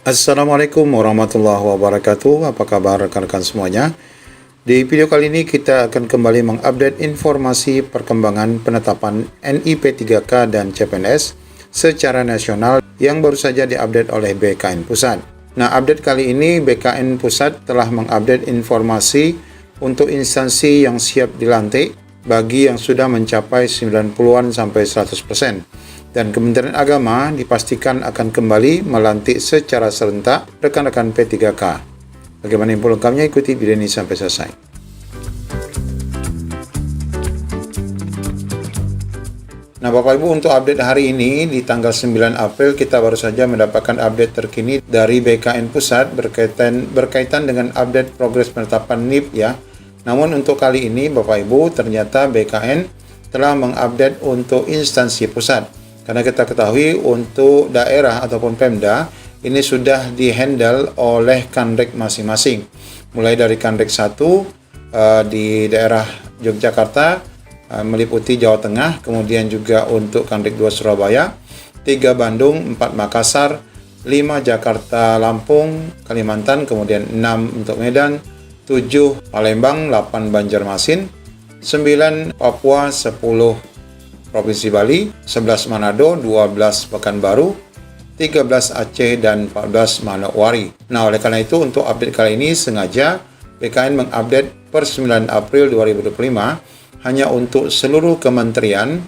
Assalamualaikum warahmatullahi wabarakatuh. Apa kabar rekan-rekan semuanya? Di video kali ini kita akan kembali mengupdate informasi perkembangan penetapan NIP 3K dan CPNS secara nasional yang baru saja diupdate oleh BKN Pusat. Nah, update kali ini BKN Pusat telah mengupdate informasi untuk instansi yang siap dilantik bagi yang sudah mencapai 90-an sampai 100%. Dan Kementerian Agama dipastikan akan kembali melantik secara serentak rekan-rekan P3K. Bagaimana info lengkapnya, ikuti video ini sampai selesai. Nah, Bapak Ibu, untuk update hari ini di tanggal 9 April kita baru saja mendapatkan update terkini dari BKN Pusat berkaitan dengan update progres penetapan NIP ya. Namun untuk kali ini Bapak Ibu, ternyata BKN telah mengupdate untuk instansi pusat. Karena kita ketahui untuk daerah ataupun Pemda ini sudah dihandle oleh Kanrek masing-masing. Mulai dari Kanrek 1 di daerah Yogyakarta, meliputi Jawa Tengah, kemudian juga untuk Kanrek 2 Surabaya, 3 Bandung, 4 Makassar, 5 Jakarta Lampung, Kalimantan, kemudian 6 untuk Medan, 7 Palembang, 8 Banjarmasin, 9 Papua, 10 Provinsi Bali, 11 Manado, 12 Pekanbaru, 13 Aceh, dan 14 Manokwari. Nah, oleh karena itu untuk update kali ini sengaja BKN mengupdate per 9 April 2025 hanya untuk seluruh kementerian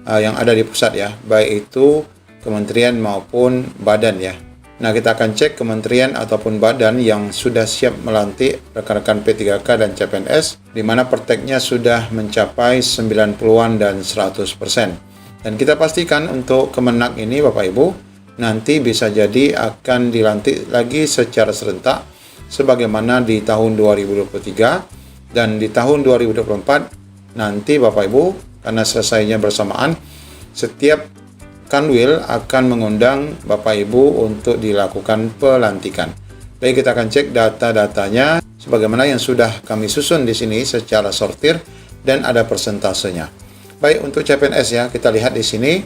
yang ada di pusat ya, baik itu kementerian maupun badan ya. Nah, kita akan cek kementerian ataupun badan yang sudah siap melantik rekan-rekan P3K dan CPNS, di mana prakteknya sudah mencapai 90-an dan 100%. Dan kita pastikan untuk Kemenak ini Bapak Ibu, nanti bisa jadi akan dilantik lagi secara serentak, sebagaimana di tahun 2023 dan di tahun 2024 nanti Bapak Ibu, karena selesainya bersamaan, setiap Kanwil akan mengundang Bapak Ibu untuk dilakukan pelantikan. Baik, kita akan cek data-datanya sebagaimana yang sudah kami susun di sini secara sortir dan ada persentasenya. Baik, untuk CPNS ya, kita lihat di sini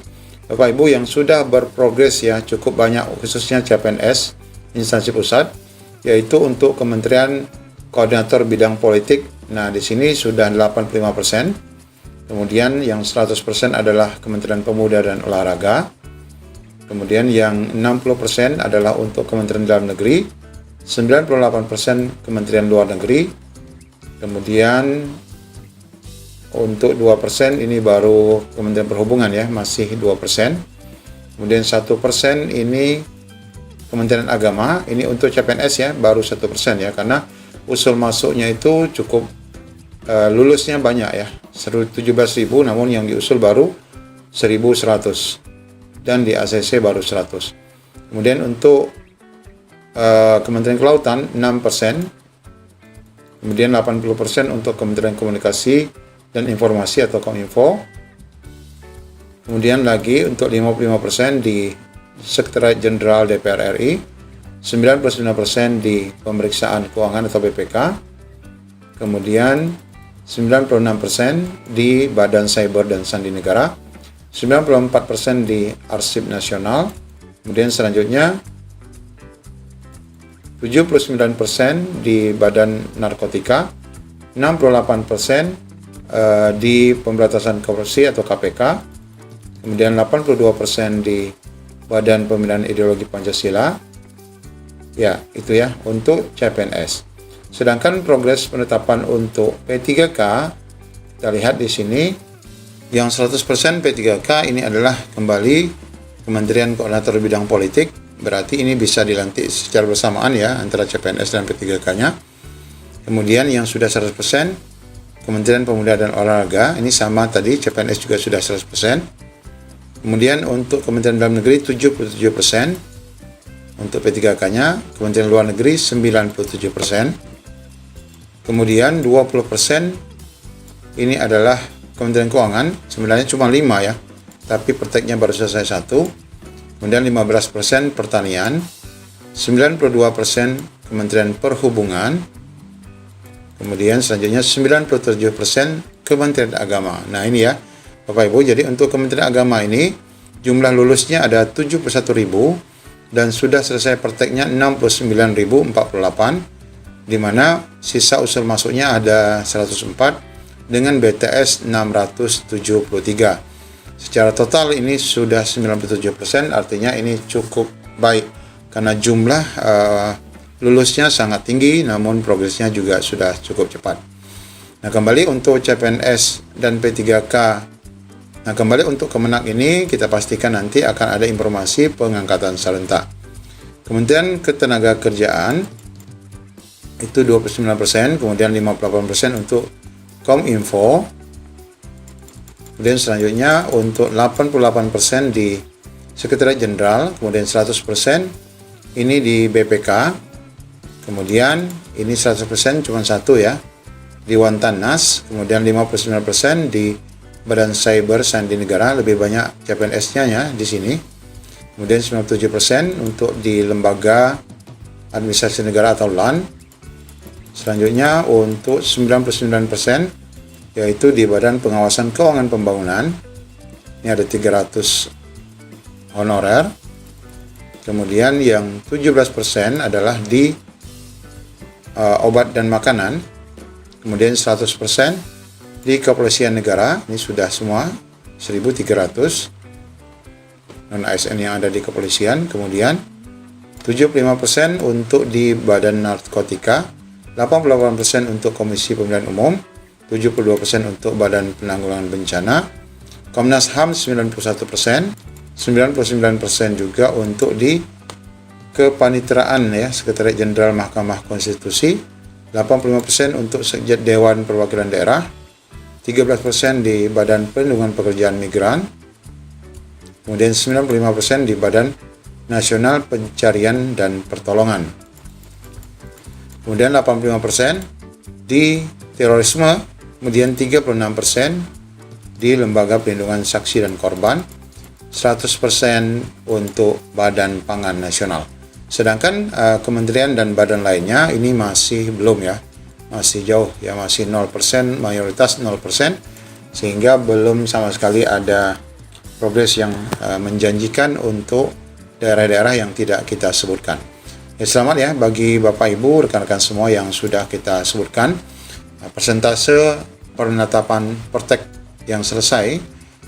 Bapak Ibu yang sudah berprogres ya, cukup banyak, khususnya CPNS instansi pusat, yaitu untuk Kementerian Koordinator Bidang Politik. Nah, di sini sudah 85%. Kemudian yang 100% adalah Kementerian Pemuda dan Olahraga. Kemudian yang 60% adalah untuk Kementerian Dalam Negeri, 98% Kementerian Luar Negeri. Kemudian untuk 2% ini baru Kementerian Perhubungan ya, masih 2%. Kemudian 1% ini Kementerian Agama, ini untuk CPNS ya, baru 1% ya, karena usul masuknya itu cukup lulusnya banyak ya, 17.000, namun yang diusul baru 1.100 dan di ACC baru 100. Kemudian untuk Kementerian Kelautan 6%, kemudian 80% untuk Kementerian Komunikasi dan Informasi atau Kominfo. Kemudian lagi untuk 55% di Sekretariat Jenderal DPR RI, 99% di Pemeriksaan Keuangan atau BPK. Kemudian 96% di Badan Cyber dan Sandi Negara, 94% di Arsip Nasional, kemudian selanjutnya 79% di Badan Narkotika, 68% di Pemberantasan Korupsi atau KPK, kemudian 82% di Badan Pembinaan Ideologi Pancasila. Ya, itu ya untuk CPNS. Sedangkan progres penetapan untuk P3K, kita lihat di sini, yang 100% P3K ini adalah kembali Kementerian Koordinator Bidang Politik, berarti ini bisa dilantik secara bersamaan ya, antara CPNS dan P3K-nya. Kemudian yang sudah 100%, Kementerian Pemuda dan Olahraga, ini sama tadi, CPNS juga sudah 100%. Kemudian untuk Kementerian Dalam Negeri 77%, untuk P3K-nya, Kementerian Luar Negeri 97%. Kemudian 20% ini adalah Kementerian Keuangan, sebenarnya cuma 5 ya, tapi prakteknya baru selesai 1. Kemudian 15% Pertanian, 92% Kementerian Perhubungan, kemudian selanjutnya 97% Kementerian Agama. Nah ini ya Bapak Ibu, jadi untuk Kementerian Agama ini jumlah lulusnya ada 71.000, dan sudah selesai prakteknya 69.048, di mana sisa usul masuknya ada 104 dengan BTS 673. Secara total ini sudah 97%, artinya ini cukup baik karena jumlah lulusnya sangat tinggi, namun progresnya juga sudah cukup cepat. Nah, kembali untuk CPNS dan P3K. Nah, kembali untuk Kemenak ini kita pastikan nanti akan ada informasi pengangkatan serentak. Kemudian Ketenagakerjaan itu 29%, kemudian 58% untuk Kominfo. Kemudian selanjutnya untuk 88% di Sekretariat Jenderal, kemudian 100% ini di BPK. Kemudian ini 100% cuma satu ya, di Wantanas, kemudian 59% di Badan Cyber Sandi Negara, lebih banyak CPNS-nya ya di sini. Kemudian 97% untuk di Lembaga Administrasi Negara atau LAN. Selanjutnya untuk 99% yaitu di Badan Pengawasan Keuangan Pembangunan. Ini ada 300 honorer. Kemudian yang 17% adalah di obat dan makanan. Kemudian 100% di Kepolisian Negara, ini sudah semua 1.300 non-ASN yang ada di kepolisian. Kemudian 75% untuk di Badan Narkotika, 88% untuk Komisi Pemilihan Umum, 72% untuk Badan Penanggulangan Bencana, Komnas HAM 91%, 99% juga untuk di Kepaniteraan ya, Sekretariat Jenderal Mahkamah Konstitusi, 85% untuk Sekjen Dewan Perwakilan Daerah, 13% di Badan Perlindungan Pekerjaan Migran, kemudian 95% di Badan Nasional Pencarian dan Pertolongan, kemudian 85% di terorisme, kemudian 36% di Lembaga Perlindungan Saksi dan Korban, 100% untuk Badan Pangan Nasional. Sedangkan kementerian dan badan lainnya ini masih belum ya, masih jauh ya, masih 0%, mayoritas 0%, sehingga belum sama sekali ada progres yang menjanjikan untuk daerah-daerah yang tidak kita sebutkan. Ya, selamat ya bagi Bapak Ibu, rekan-rekan semua yang sudah kita sebutkan. Persentase penetapan Pertek yang selesai,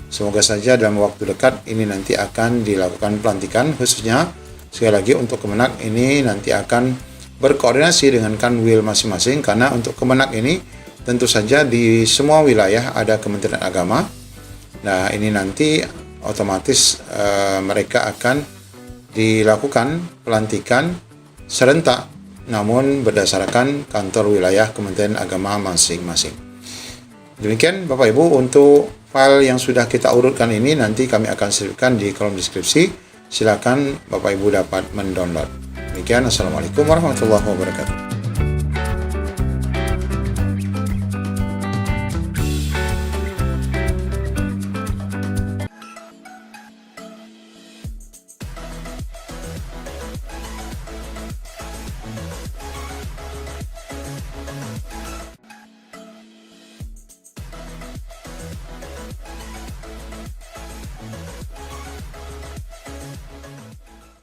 semoga saja dalam waktu dekat ini nanti akan dilakukan pelantikan, khususnya sekali lagi untuk Kemenak ini nanti akan berkoordinasi dengan Kanwil masing-masing, karena untuk Kemenak ini tentu saja di semua wilayah ada Kementerian Agama. Nah, ini nanti otomatis mereka akan dilakukan pelantikan serentak, namun berdasarkan kantor wilayah Kementerian Agama masing-masing. Demikian Bapak Ibu, untuk file yang sudah kita urutkan ini nanti kami akan selipkan di kolom deskripsi. Silakan Bapak Ibu dapat mendownload. Demikian, Assalamualaikum warahmatullahi wabarakatuh.